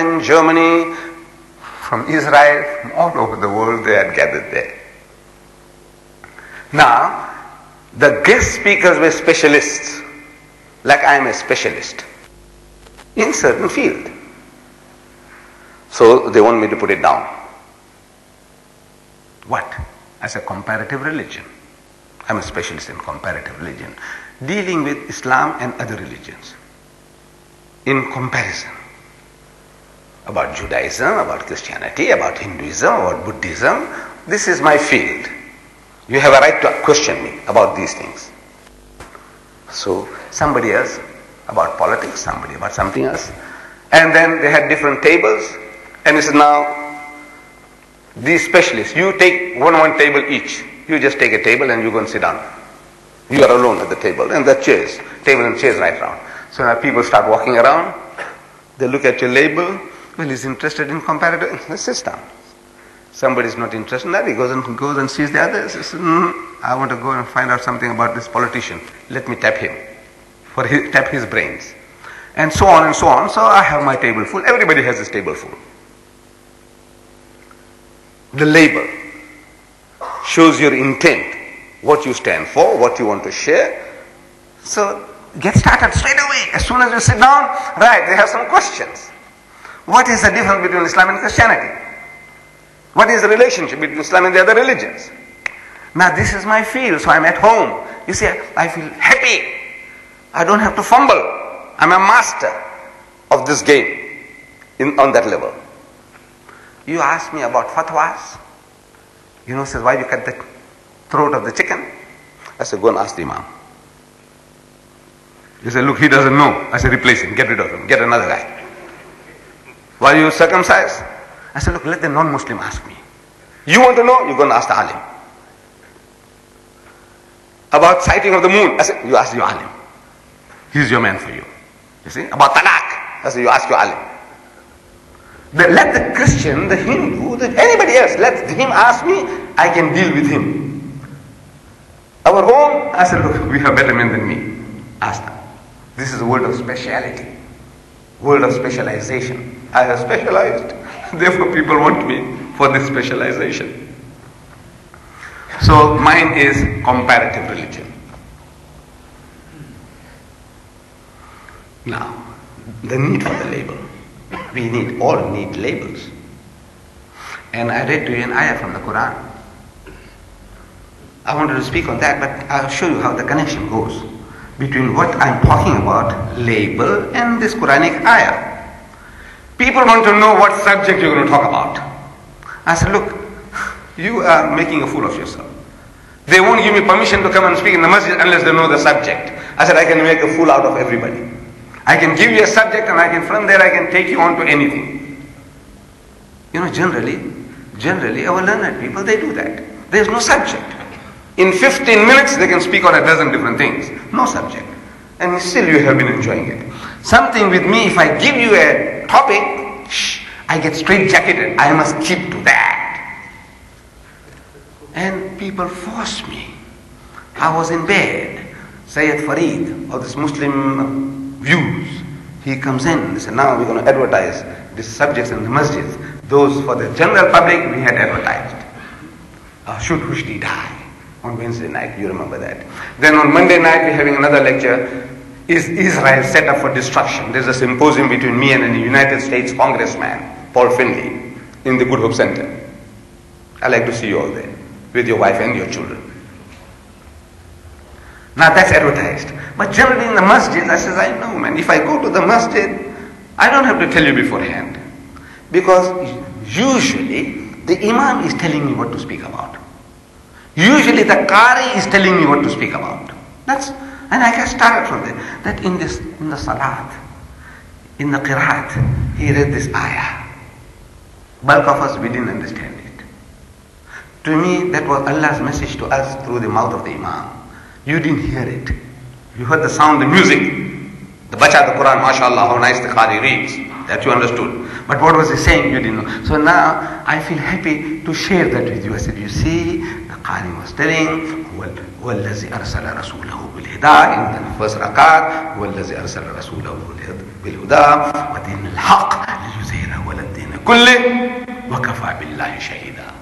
in Germany, from Israel, from all over the world, they had gathered there. Now, the guest speakers were specialists, like I am a specialist in certain field. So they want me to put it down. What? As a comparative religion. I'm a specialist in comparative religion, dealing with Islam and other religions in comparison. About Judaism, about Christianity, about Hinduism, about Buddhism. This is my field. You have a right to question me about these things. So somebody else about politics, somebody about something else. And then they had different tables. And he said, now, these specialists, you take one table each. You just take a table and you go and sit down. You are alone at the table and the chairs, table and chairs right around. So now people start walking around. They look at your label. Well, he's interested in comparative. He sits down. Somebody is not interested in that. He goes and sees the others. He says, I want to go and find out something about this politician. Let me tap him. Tap his brains. And so on and so on. So I have my table full. Everybody has his table full. The label shows your intent, what you stand for, what you want to share. So get started straight away. As soon as you sit down, right, they have some questions. What is the difference between Islam and Christianity? What is the relationship between Islam and the other religions? Now this is my field, so I'm at home. You see, I feel happy. I don't have to fumble. I'm a master of this game on that level. You ask me about fatwas. Says, why you cut the throat of the chicken? I said, go and ask the Imam. He said, look, he doesn't know. I said, replace him, get rid of him, get another guy. Why you circumcise? I said, look, let the non-Muslim ask me. You want to know? You're going to ask the alim. About sighting of the moon? I said, you ask your alim. He's your man for you. You see? About talaq? I said, you ask your alim. Let the Christian, the Hindu, anybody else, let him ask me, I can deal with him. Our own, I said, look, we have better men than me. Ask them. This is a word of speciality, word of specialization. I have specialized, therefore people want me for this specialization. So mine is comparative religion. Now, the need for the label. We all need labels. And I read to you an ayah from the Quran. I wanted to speak on that, but I'll show you how the connection goes between what I'm talking about, label, and this Quranic ayah. People want to know what subject you're going to talk about. I said, look, you are making a fool of yourself. They won't give me permission to come and speak in the masjid unless they know the subject. I said, I can make a fool out of everybody. I can give you a subject and from there I can take you on to anything. Generally our learned people, they do that. There's no subject. In 15 minutes they can speak on a dozen different things. No subject. And still you have been enjoying it. Something with me, if I give you a topic, I get straight-jacketed. I must keep to that. And people force me. I was in bed. Sayyid Farid of this Muslim views. He comes in. They said, now we're going to advertise these subjects in the masjids. Those for the general public we had advertised. Should Rushdie die? On Wednesday night, you remember that. Then on Monday night we're having another lecture. Is Israel set up for destruction? There's a symposium between me and a United States congressman, Paul Finley, in the Good Hope Center. I'd like to see you all there, with your wife and your children. Now that's advertised. But generally in the masjid, I says, I know, man, if I go to the masjid, I don't have to tell you beforehand. Because usually the imam is telling me what to speak about. Usually the qari is telling me what to speak about. And I get started from there. That in the salat, in the qiraat, he read this ayah. Bulk of us, we didn't understand it. To me, that was Allah's message to us through the mouth of the imam. You didn't hear it. You heard the sound, the music. The bacha of the Quran, mashallah, how nice the qari reads. That you understood. But what was he saying? You didn't know. So now I feel happy to share that with you. I said, you see, the qari was telling, وَالَّذِي أَرْسَلَ رَسُولَهُ بِالْهِدَىٰ in the first rakat, وَالَّذِي أَرْسَلَ رَسُولَهُ بِالْهُدَىٰ وَدِينِ الْحَقِّ لِيُظْهِرَهُ kulli wa kafa billahi shahida.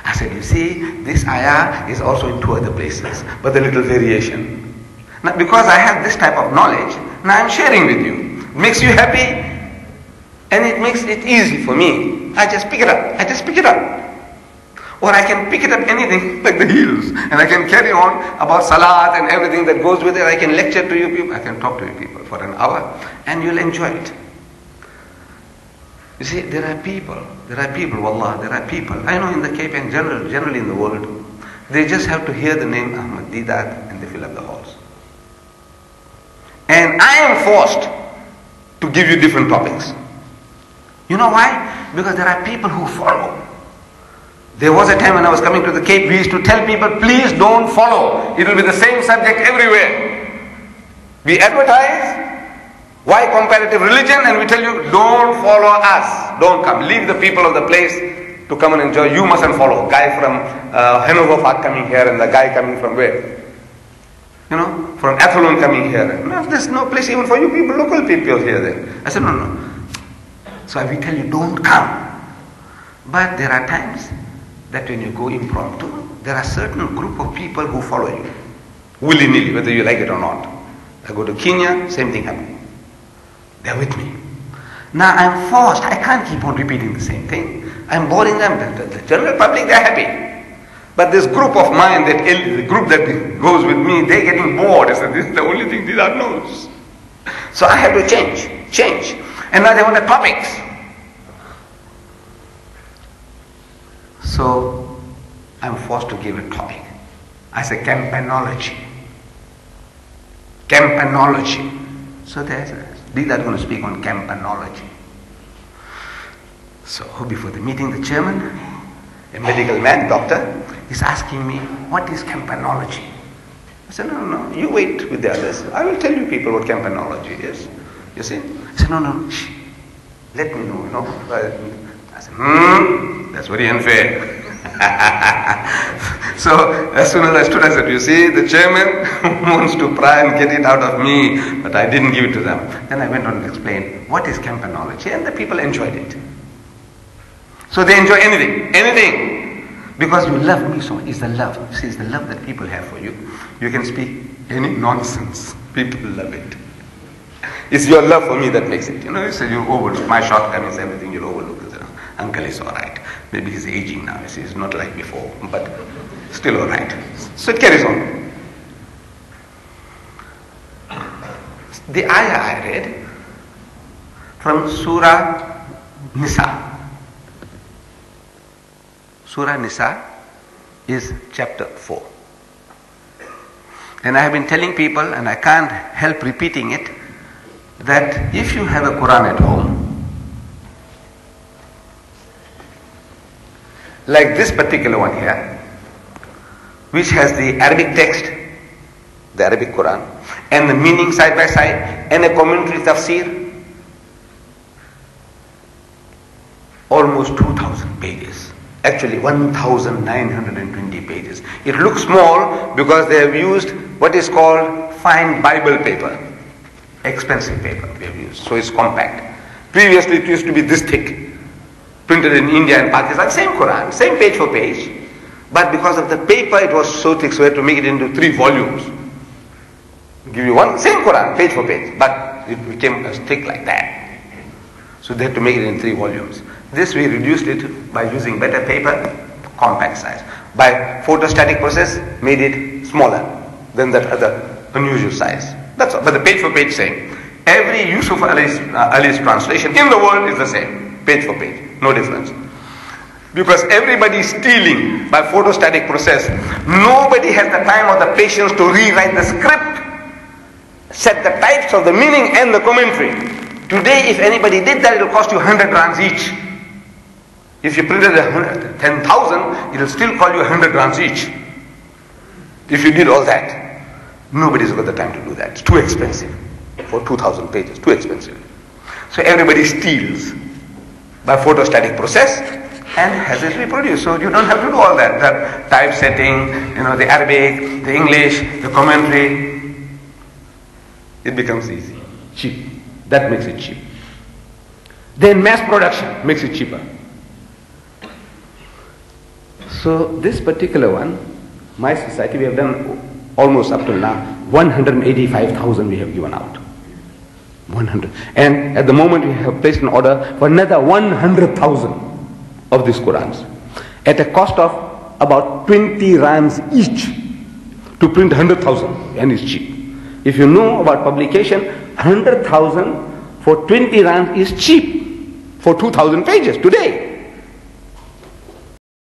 I said, you see, this ayah is also in two other places, but a little variation. Now, because I have this type of knowledge, now I'm sharing with you. It makes you happy, and it makes it easy for me. I just pick it up. I just pick it up. Or I can pick it up anything like the heels, and I can carry on about salat and everything that goes with it. I can lecture to you people. I can talk to you people for an hour, and you'll enjoy it. You see, there are people, wallah, there are people. I know in the Cape and generally in the world, they just have to hear the name Ahmed, Deedat, and they fill up the halls. And I am forced to give you different topics. You know why? Because there are people who follow. There was a time when I was coming to the Cape, we used to tell people, please don't follow. It will be the same subject everywhere. We advertise, why comparative religion? And we tell you, don't follow us. Don't come. Leave the people of the place to come and enjoy. You mustn't follow. Guy from Hanover Park coming here and the guy coming from where? You know, from Athlone coming here. No, there's no place even for you people, local people here then. I said, no. So we tell you, don't come. But there are times that when you go impromptu, there are certain group of people who follow you. Willy-nilly, whether you like it or not. I go to Kenya, same thing happened. They're with me. Now I'm forced, I can't keep on repeating the same thing. I'm boring them. The general public, they're happy. But this group of mine, the group that goes with me, they're getting bored. I said, this is the only thing Deedat knows. So I have to change. And now they want the topics. So I'm forced to give a topic. I say campaignology. So there's Deedat going to speak on campaignology. So before the meeting, the chairman, a medical man, doctor, is asking me, what is campaignology? I said, no, you wait with the others. I will tell you people what campaignology is. You see? I said, no, shh. Let me know, I said, that's very unfair. So as soon as I stood, I said, you see, the chairman wants to try and get it out of me, but I didn't give it to them. Then I went on to explain what is campaignology, and the people enjoyed it. So they enjoy anything. Because you love me so much. It's the love. You see, it's the love that people have for you. You can speak any nonsense. People love it. It's your love for me that makes it. You say you overlook my shortcomings, everything you'll overlook. Uncle is alright. Maybe he's aging now. You see, he's not like before, but still alright. So it carries on. The ayah I read from Surah Nisa. Surah Nisa is chapter 4. And I have been telling people, and I can't help repeating it, that if you have a Quran at home, like this particular one here, which has the Arabic text, the Arabic Quran, and the meaning side by side, and a commentary tafsir, almost 2,000 pages. Actually 1,920 pages. It looks small because they have used what is called fine Bible paper. Expensive paper they have used. So it's compact. Previously it used to be this thick. Printed in India and Pakistan. Same Quran, same page for page. But because of the paper it was so thick, so we had to make it into 3 volumes. Give you one, same Quran, page for page. But it became as thick like that. So they had to make it in 3 volumes. This we reduced it by using better paper, compact size. By photostatic process, made it smaller than that other unusual size. That's all. But the page for page same. Every Yusuf Ali's translation in the world is the same. Page for page. No difference. Because everybody is stealing by photostatic process. Nobody has the time or the patience to rewrite the script, set the types of the meaning and the commentary. Today, if anybody did that, it will cost you 100 rands each. If you printed 10,000, it will still call you 100 rands each. If you did all that, nobody's got the time to do that. It's too expensive for 2,000 pages. Too expensive. So everybody steals by photostatic process and has it reproduced. So you don't have to do all that. The typesetting, the Arabic, the English, the commentary. It becomes easy. Cheap. That makes it cheap. Then mass production makes it cheaper. So this particular one, my society, we have done almost up till now 185,000 we have given out. 100. And at the moment we have placed an order for another 100,000 of these Qurans at a cost of about 20 rands each to print 100,000, and it's cheap. If you know about publication, 100,000 for 20 rands is cheap for 2,000 pages today.